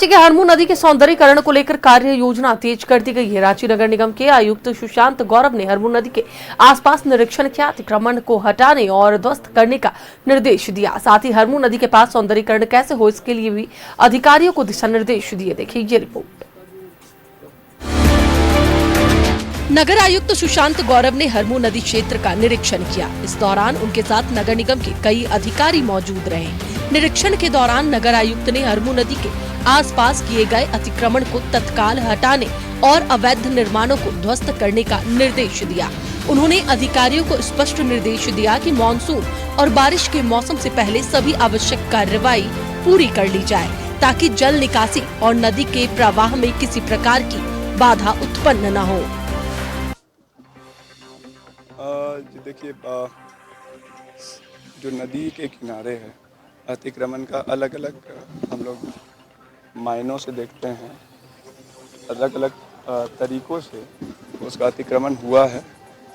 राज्य के हरमू नदी के सौंदर्यीकरण को लेकर कार्य योजना तेज कर दी गई है। रांची नगर निगम के आयुक्त सुशांत गौरव ने हरमू नदी के आसपास निरीक्षण किया, अतिक्रमण को हटाने और ध्वस्त करने का निर्देश दिया। साथ ही हरमू नदी के पास सौंदर्यीकरण कैसे हो इसके लिए भी अधिकारियों को दिशा निर्देश दिए। देखिए ये रिपोर्ट। नगर आयुक्त सुशांत गौरव ने हरमू नदी क्षेत्र का निरीक्षण किया। इस दौरान उनके साथ नगर निगम के कई अधिकारी मौजूद रहे। निरीक्षण के दौरान नगर आयुक्त ने हरमू नदी के आसपास किए गए अतिक्रमण को तत्काल हटाने और अवैध निर्माणों को ध्वस्त करने का निर्देश दिया। उन्होंने अधिकारियों को स्पष्ट निर्देश दिया कि मानसून और बारिश के मौसम से पहले सभी आवश्यक कार्रवाई पूरी कर ली जाए, ताकि जल निकासी और नदी के प्रवाह में किसी प्रकार की बाधा उत्पन्न न हो। देखिए, जो नदी के किनारे है, अतिक्रमण का अलग अलग हम लोग मायनों से देखते हैं, अलग अलग तरीकों से उसका अतिक्रमण हुआ है।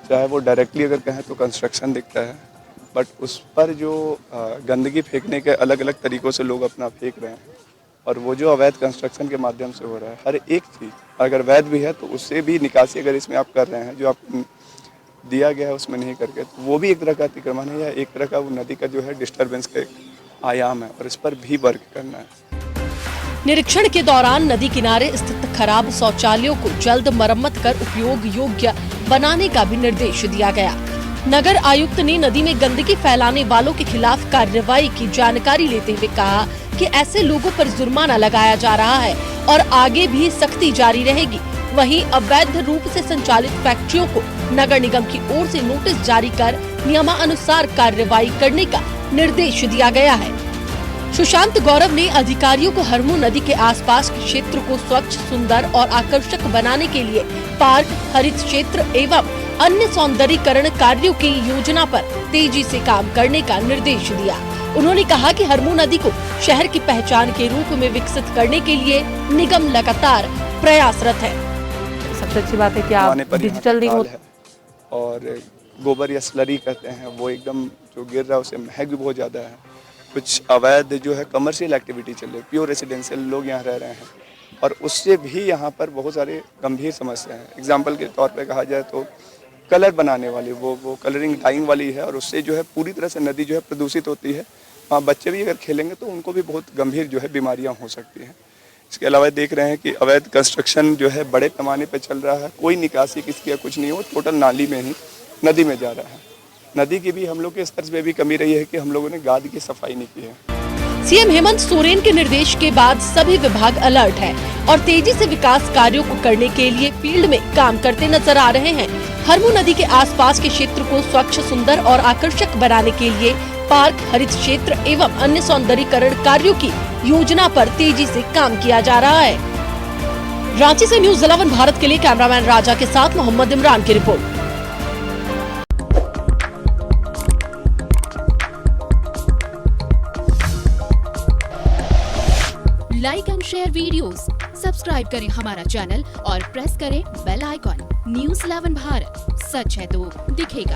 चाहे वो डायरेक्टली अगर कहें तो कंस्ट्रक्शन दिखता है, बट उस पर जो गंदगी फेंकने के अलग अलग तरीकों से लोग अपना फेंक रहे हैं, और वो जो अवैध कंस्ट्रक्शन के माध्यम से हो रहा है, हर एक चीज़ अगर वैध भी है तो उससे भी निकासी अगर इसमें आप कर रहे हैं, जो आप दिया गया है उसमें नहीं करके, तो वो भी एक तरह का अतिक्रमण है या एक तरह का वो नदी का जो है डिस्टर्बेंस का एक आयाम है, और इस पर भी वर्क करना है। निरीक्षण के दौरान नदी किनारे स्थित खराब शौचालयों को जल्द मरम्मत कर उपयोग योग्य बनाने का भी निर्देश दिया गया। नगर आयुक्त ने नदी में गंदगी फैलाने वालों के खिलाफ कार्रवाई की जानकारी लेते हुए कहा कि ऐसे लोगों पर जुर्माना लगाया जा रहा है और आगे भी सख्ती जारी रहेगी। वहीं अवैध रूप से संचालित फैक्ट्रियों को नगर निगम की ओर से नोटिस जारी कर नियमानुसार कार्रवाई करने का निर्देश दिया गया है। सुशांत गौरव ने अधिकारियों को हरमू नदी के आसपास के क्षेत्र को स्वच्छ, सुंदर और आकर्षक बनाने के लिए पार्क, हरित क्षेत्र एवं अन्य सौंदर्यीकरण कार्यों की योजना पर तेजी से काम करने का निर्देश दिया। उन्होंने कहा कि हरमू नदी को शहर की पहचान के रूप में विकसित करने के लिए निगम लगातार प्रयासरत है। सबसे अच्छी बात है कि आप डिजिटल नहीं होते और गोबर या स्लरी कहते हैं, वो एकदम जो गिर रहा है उसे महक भी बहुत ज़्यादा है। कुछ अवैध जो है कमर्शियल एक्टिविटी चल रही है, प्योर रेसिडेंशियल लोग यहाँ रह रहे हैं, और उससे भी यहाँ पर बहुत सारे गंभीर समस्या हैं। एग्जाम्पल के तौर पे कहा जाए तो कलर बनाने वाली वो कलरिंग डाइंग वाली है, और उससे जो है पूरी तरह से नदी जो है प्रदूषित होती है। वहाँ बच्चे भी अगर खेलेंगे तो उनको भी बहुत गंभीर जो है बीमारियाँ हो सकती हैं। इसके अलावा देख रहे हैं कि अवैध कंस्ट्रक्शन जो है बड़े पैमाने पर चल रहा है, कोई निकासी किसकी या कुछ नहीं हो, टोटल नाली में ही नदी में जा रहा है। नदी की भी हम लोग के स्तर पे भी कमी रही है कि हम लोगों ने गाद की सफाई नहीं की है। सीएम हेमंत सोरेन के निर्देश के बाद सभी विभाग अलर्ट है और तेजी से विकास कार्यों को करने के लिए फील्ड में काम करते नजर आ रहे हैं। हरमू नदी के आसपास के क्षेत्र को स्वच्छ, सुंदर और आकर्षक बनाने के लिए पार्क, हरित क्षेत्र एवं अन्य सौंदर्यीकरण कार्यों की योजना पर तेजी से काम किया जा रहा है। रांची से न्यूज़ 11 भारत के लिए कैमरामैन राजा के साथ मोहम्मद इमरान की report. Like and share videos, subscribe करें हमारा चैनल और प्रेस करें बेल आइकॉन। न्यूज़ 11 भारत, सच है तो दिखेगा।